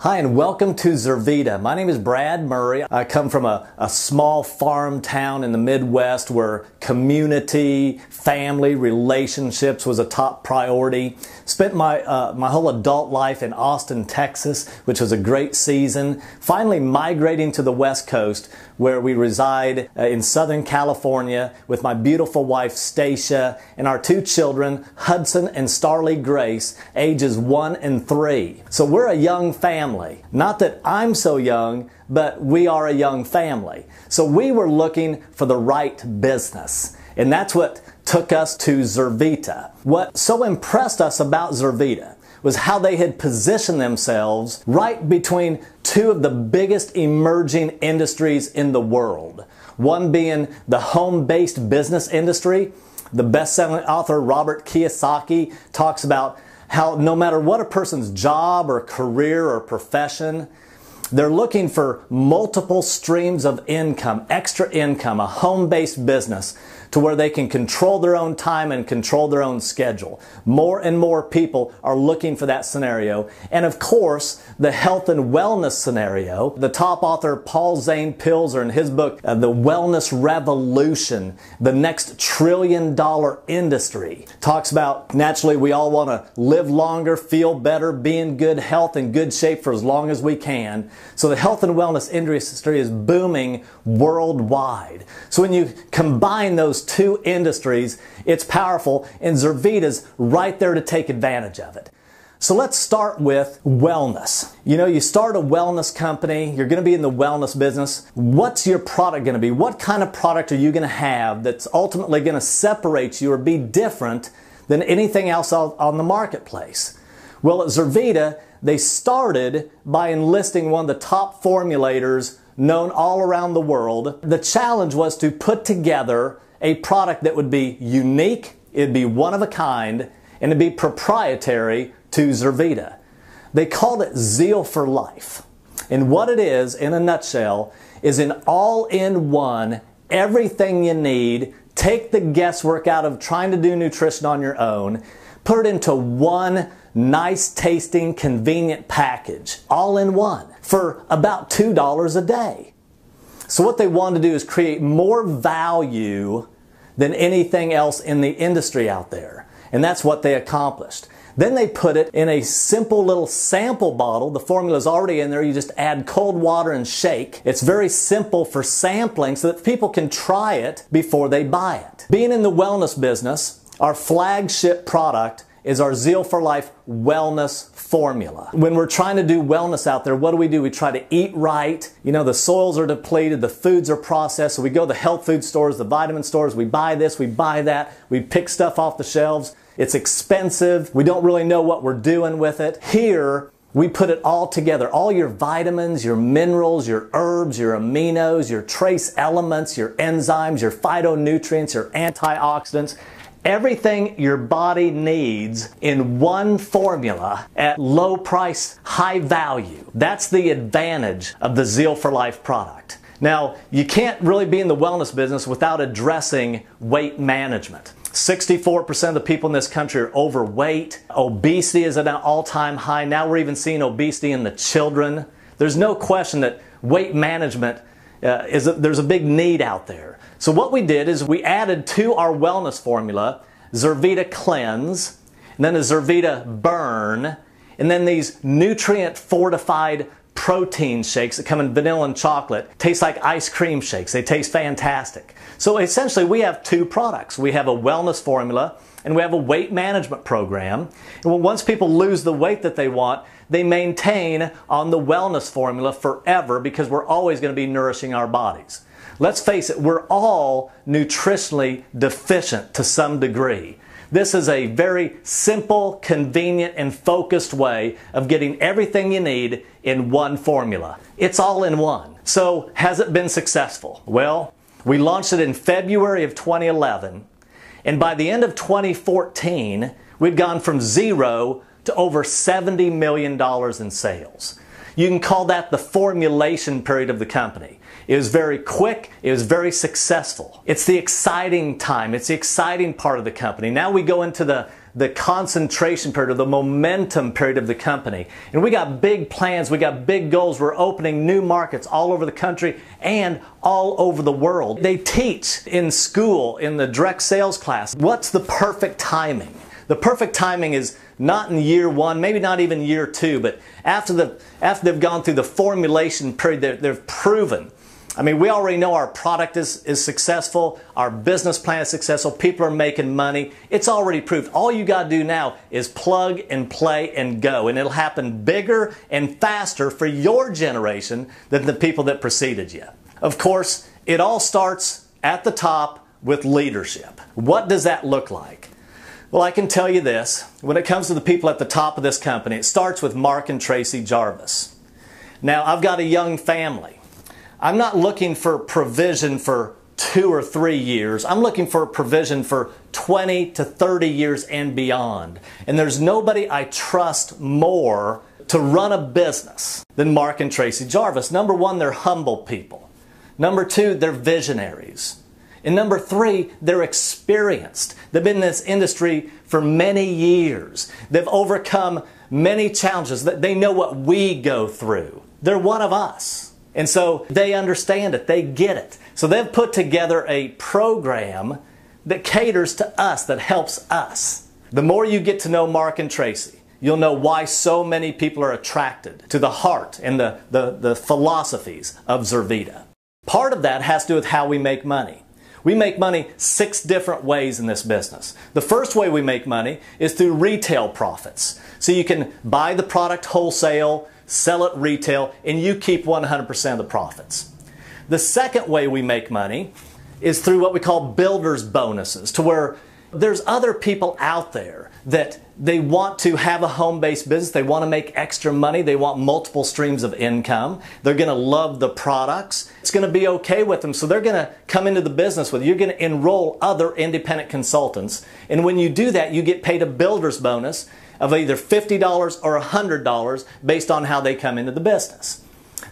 Hi and welcome to Zurvita. My name is Brad Murray. I come from a small farm town in the Midwest where community, family, relationships was a top priority. Spent my whole adult life in Austin, Texas, which was a great season. Finally migrating to the West Coast where we reside in Southern California with my beautiful wife Stacia and our two children, Hudson and Starlee Grace, ages 1 and 3. So we're a young family. Not that I'm so young, but we are a young family. So we were looking for the right business. And that's what took us to Zurvita. What so impressed us about Zurvita was how they had positioned themselves right between two of the biggest emerging industries in the world. One being the home-based business industry. The best-selling author Robert Kiyosaki talks about how no matter what a person's job or career or profession, they're looking for multiple streams of income, extra income, a home-based business to where they can control their own time and control their own schedule. More and more people are looking for that scenario. And of course, the health and wellness scenario. The top author Paul Zane Pilzer in his book, The Wellness Revolution, the next trillion-dollar industry, talks about naturally we all want to live longer, feel better, be in good health and good shape for as long as we can. So the health and wellness industry is booming worldwide. So when you combine those two industries, it's powerful, and Zurvita's right there to take advantage of it. So let's start with wellness. You know, you start a wellness company, you're going to be in the wellness business. What's your product going to be? What kind of product are you going to have that's ultimately going to separate you or be different than anything else on the marketplace? Well, at Zurvita, they started by enlisting one of the top formulators known all around the world. The challenge was to put together a product that would be unique, it'd be one of a kind, and it'd be proprietary to Zurvita. They called it Zeal for Life. And what it is, in a nutshell, is an all-in-one, everything you need, take the guesswork out of trying to do nutrition on your own, put it into one nice tasting, convenient package, all in one, for about $2 a day. So what they wanted to do is create more value than anything else in the industry out there. And that's what they accomplished. Then they put it in a simple little sample bottle. The formula is already in there. You just add cold water and shake. It's very simple for sampling so that people can try it before they buy it. Being in the wellness business, our flagship product is our Zeal for Life wellness formula. When we're trying to do wellness out there, what do? We try to eat right. You know, the soils are depleted, the foods are processed, so we go to the health food stores, the vitamin stores, we buy this, we buy that, we pick stuff off the shelves. It's expensive. We don't really know what we're doing with it. Here, we put it all together. All your vitamins, your minerals, your herbs, your aminos, your trace elements, your enzymes, your phytonutrients, your antioxidants, everything your body needs in one formula at low price, high value. That's the advantage of the Zeal for Life product. Now, you can't really be in the wellness business without addressing weight management. 64% of the people in this country are overweight. Obesity is at an all-time high. Now we're even seeing obesity in the children. There's no question that weight management there's a big need out there. So what we did is we added to our wellness formula Zurvita Cleanse, and then a Zurvita Burn, and then these nutrient fortified protein shakes that come in vanilla and chocolate. Taste like ice cream shakes. They taste fantastic. So essentially we have two products. We have a wellness formula and we have a weight management program. And once people lose the weight that they want, they maintain on the wellness formula forever because we're always going to be nourishing our bodies. Let's face it, we're all nutritionally deficient to some degree. This is a very simple, convenient, and focused way of getting everything you need in one formula. It's all in one. So, has it been successful? Well, we launched it in February of 2011, and by the end of 2014, we'd gone from zero to over $70 million in sales. You can call that the formulation period of the company. It was very quick, it was very successful. It's the exciting time, it's the exciting part of the company. Now we go into the the concentration period or the momentum period of the company. And we got big plans, we got big goals. We're opening new markets all over the country and all over the world. They teach in school, in the direct sales class, what's the perfect timing? The perfect timing is not in year one, maybe not even year two, but after they've gone through the formulation period, they've proven. I mean, we already know our product is successful, our business plan is successful, people are making money. It's already proved. All you got to do now is plug and play and go, and it'll happen bigger and faster for your generation than the people that preceded you. Of course, it all starts at the top with leadership. What does that look like? Well, I can tell you this. When it comes to the people at the top of this company, it starts with Mark and Tracy Jarvis. Now, I've got a young family. I'm not looking for provision for 2 or 3 years. I'm looking for provision for 20 to 30 years and beyond. And there's nobody I trust more to run a business than Mark and Tracy Jarvis. Number one, they're humble people. Number two, they're visionaries. And number three, they're experienced. They've been in this industry for many years. They've overcome many challenges. They know what we go through. They're one of us. And so they understand it. They get it. So they've put together a program that caters to us, that helps us. The more you get to know Mark and Tracy, you'll know why so many people are attracted to the heart and the philosophies of Zurvita. Part of that has to do with how we make money. We make money 6 different ways in this business. The first way we make money is through retail profits. So you can buy the product wholesale, sell it retail, and you keep 100% of the profits. The second way we make money is through what we call builder's bonuses, to where there's other people out there that they want to have a home-based business, they want to make extra money, they want multiple streams of income, they're going to love the products, it's going to be okay with them, so they're going to come into the business with you. You're going to enroll other independent consultants, and when you do that, you get paid a builder's bonus of either $50 or $100 based on how they come into the business.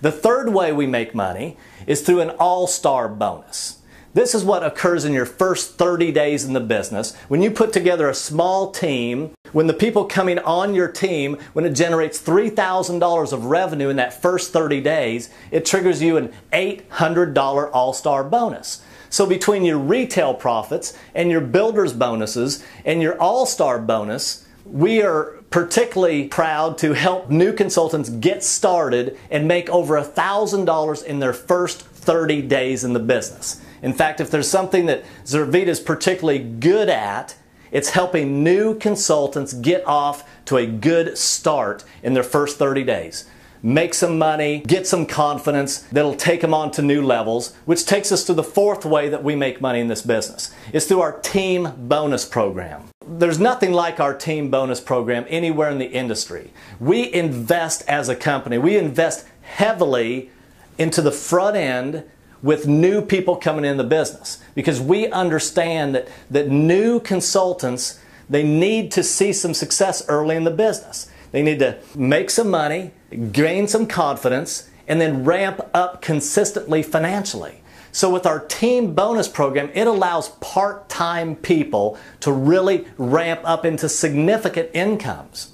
The third way we make money is through an all-star bonus. This is what occurs in your first 30 days in the business. When you put together a small team, when the people coming on your team, when it generates $3,000 of revenue in that first 30 days, it triggers you an $800 all-star bonus. So between your retail profits and your builder's bonuses and your all-star bonus, we are particularly proud to help new consultants get started and make over $1,000 in their first 30 days in the business. In fact, if there's something that Zurvita is particularly good at, it's helping new consultants get off to a good start in their first 30 days. Make some money, get some confidence that'll take them on to new levels, which takes us to the fourth way that we make money in this business. It's through our team bonus program. There's nothing like our team bonus program anywhere in the industry. We invest as a company. We invest heavily into the front end with new people coming in the business, because we understand that new consultants, they need to see some success early in the business. They need to make some money, gain some confidence, and then ramp up consistently financially. So with our team bonus program, it allows part-time people to really ramp up into significant incomes.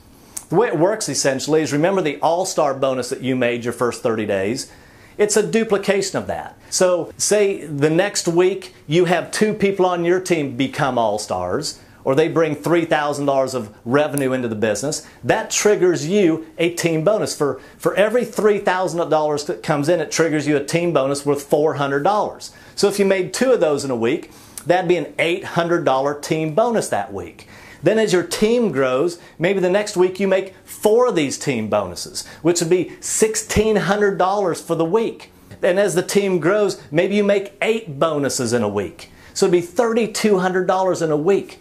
The way it works essentially is, remember the all-star bonus that you made your first 30 days? It's a duplication of that. So say the next week you have 2 people on your team become all-stars, or they bring $3,000 of revenue into the business. That triggers you a team bonus. For every $3,000 that comes in, it triggers you a team bonus worth $400. So if you made 2 of those in a week, that'd be an $800 team bonus that week. Then as your team grows, maybe the next week you make 4 of these team bonuses, which would be $1,600 for the week. And as the team grows, maybe you make 8 bonuses in a week. So it'd be $3,200 in a week.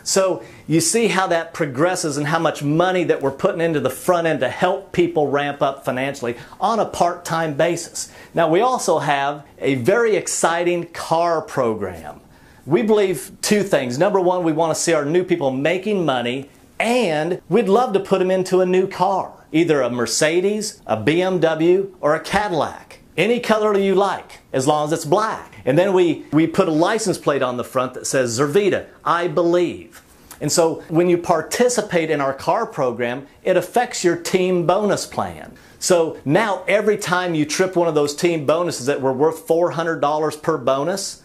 So you see how that progresses and how much money that we're putting into the front end to help people ramp up financially on a part-time basis. Now we also have a very exciting car program. We believe 2 things. Number one, we want to see our new people making money, and we'd love to put them into a new car. Either a Mercedes, a BMW, or a Cadillac. Any color you like, as long as it's black. And then we put a license plate on the front that says Zurvita, I believe. And so when you participate in our car program, it affects your team bonus plan. So now every time you trip one of those team bonuses that were worth $400 per bonus,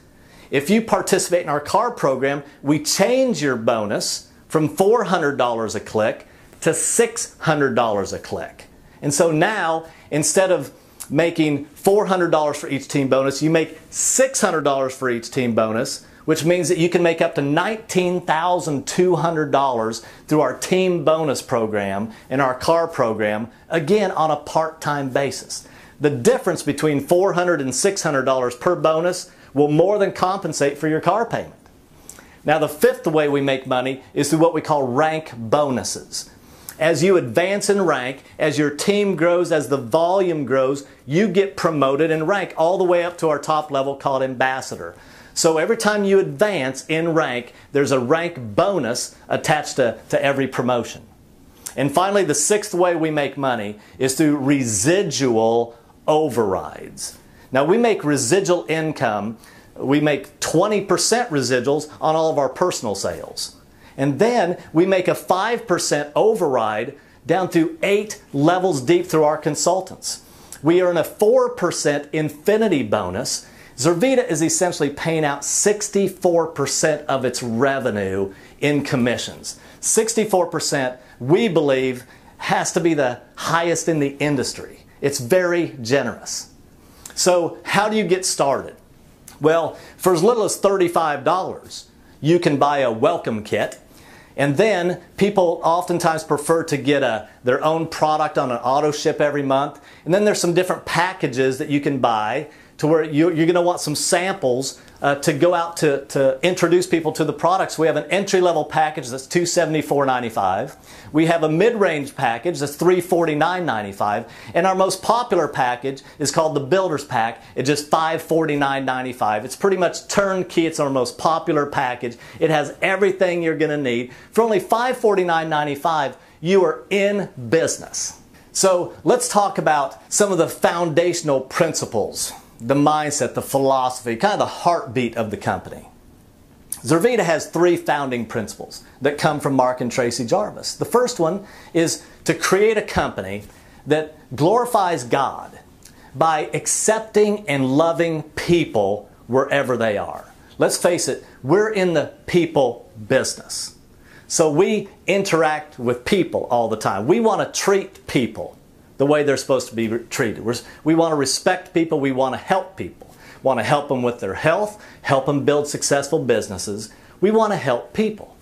if you participate in our car program, we change your bonus from $400 a click to $600 a click. And so now, instead of making $400 for each team bonus, you make $600 for each team bonus, which means that you can make up to $19,200 through our team bonus program and our car program, again on a part-time basis. The difference between $400 and $600 per bonus will more than compensate for your car payment. Now, the fifth way we make money is through what we call rank bonuses. As you advance in rank, as your team grows, as the volume grows, you get promoted in rank all the way up to our top level called ambassador. So every time you advance in rank, there's a rank bonus attached to every promotion. And finally, the sixth way we make money is through residual overrides. Now, we make residual income. We make 20% residuals on all of our personal sales. And then we make a 5% override down through 8 levels deep through our consultants. We earn a 4% infinity bonus. Zurvita is essentially paying out 64% of its revenue in commissions. 64%, we believe, has to be the highest in the industry. It's very generous. So how do you get started? Well, for as little as $35, you can buy a welcome kit. And then people oftentimes prefer to get their own product on an auto ship every month. And then there's some different packages that you can buy to where you're going to want some samples to go out to introduce people to the products. We have an entry-level package that's $274.95. We have a mid-range package that's $349.95. And our most popular package is called the Builder's Pack. It's just $549.95. It's pretty much turnkey. It's our most popular package. It has everything you're going to need. For only $549.95, you are in business. So let's talk about some of the foundational principles, the mindset, the philosophy, kind of the heartbeat of the company. Zurvita has 3 founding principles that come from Mark and Tracy Jarvis. The first one is to create a company that glorifies God by accepting and loving people wherever they are. Let's face it, we're in the people business. So we interact with people all the time. We want to treat people the way they're supposed to be treated. We want to respect people. We want to help people. We want to help them with their health, help them build successful businesses. We want to help people.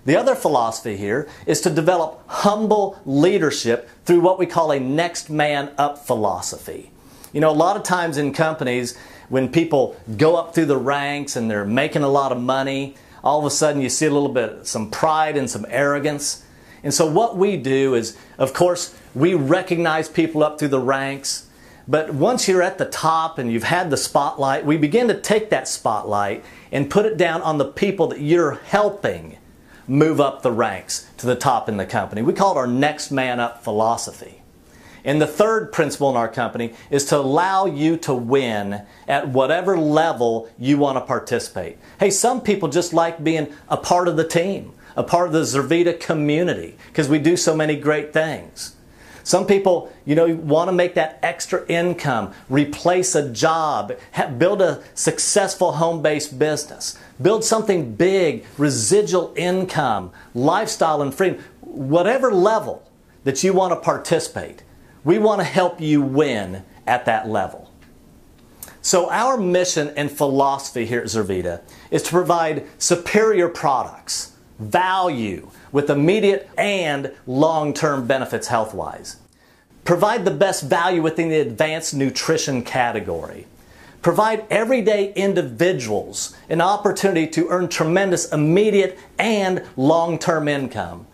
The other philosophy here is to develop humble leadership through what we call a next man up philosophy. You know, a lot of times in companies, when people go up through the ranks and they're making a lot of money, all of a sudden you see a little bit, some pride and some arrogance. And so what we do is, of course, we recognize people up through the ranks, but once you're at the top and you've had the spotlight, we begin to take that spotlight and put it down on the people that you're helping move up the ranks to the top in the company. We call it our next man up philosophy. And the third principle in our company is to allow you to win at whatever level you want to participate. Hey, some people just like being a part of the team, a part of the Zurvita community, because we do so many great things. Some people, want to make that extra income, replace a job, build a successful home-based business, build something big, residual income, lifestyle and freedom. Whatever level that you want to participate, we want to help you win at that level. So our mission and philosophy here at Zurvita is to provide superior products, value with immediate and long-term benefits health-wise. Provide the best value within the advanced nutrition category. Provide everyday individuals an opportunity to earn tremendous immediate and long-term income.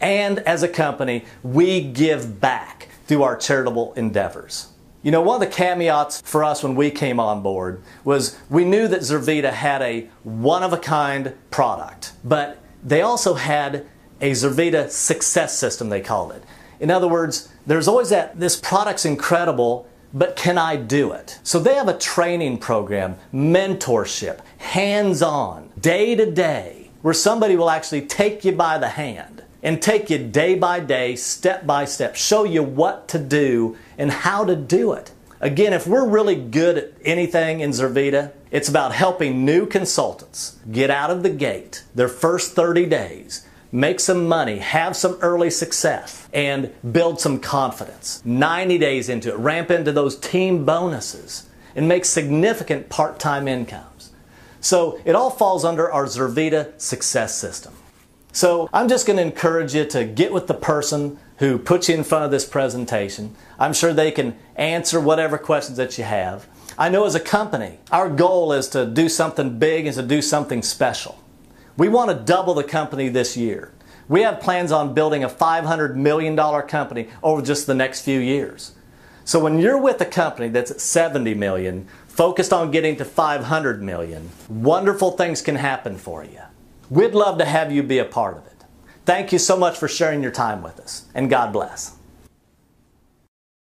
And as a company, we give back through our charitable endeavors. One of the caveats for us when we came on board was we knew that Zurvita had a one-of-a-kind product, but they also had a Zurvita success system, they called it. In other words, there's always this product's incredible, but can I do it? So they have a training program, mentorship, hands-on, day-to-day, where somebody will actually take you by the hand and take you day by day, step by step, show you what to do and how to do it. Again, if we're really good at anything in Zurvita, it's about helping new consultants get out of the gate their first 30 days, make some money, have some early success, and build some confidence. 90 days into it, ramp into those team bonuses, and make significant part-time incomes. So it all falls under our Zurvita success system. So I'm just going to encourage you to get with the person who put you in front of this presentation. I'm sure they can answer whatever questions that you have. I know as a company, our goal is to do something big and to do something special. We want to double the company this year. We have plans on building a $500 million company over just the next few years. So when you're with a company that's at $70 million, focused on getting to $500 million, wonderful things can happen for you. We'd love to have you be a part of it. Thank you so much for sharing your time with us, and God bless.